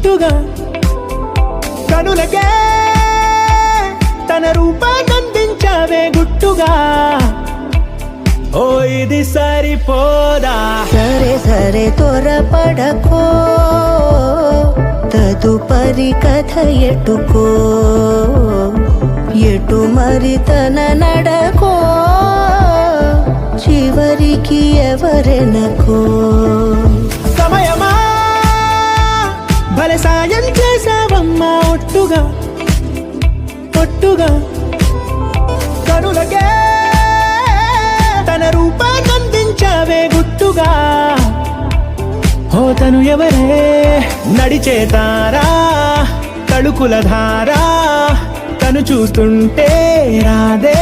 ఒట్టుగా కనులకే తన రూపాన్నందించావే గుట్టుగా. ఓ ఇది సరిపోదా? సరే సరే త్వరపడకో, తదుపరి కథ ఎటుకో, ఎటు మరి తన నడకో, చివరికి ఎవరెనకో. సమయమా భలే సాయం చేసావమ్మా ఒట్టుగా ఒట్టుగా కనులకే తన రూపాన్నందించావే గుట్టుగా. ఓ తను ఎవరే నడిచే తారా తళుకుల ధారా, తను చూస్తుంటే రాదే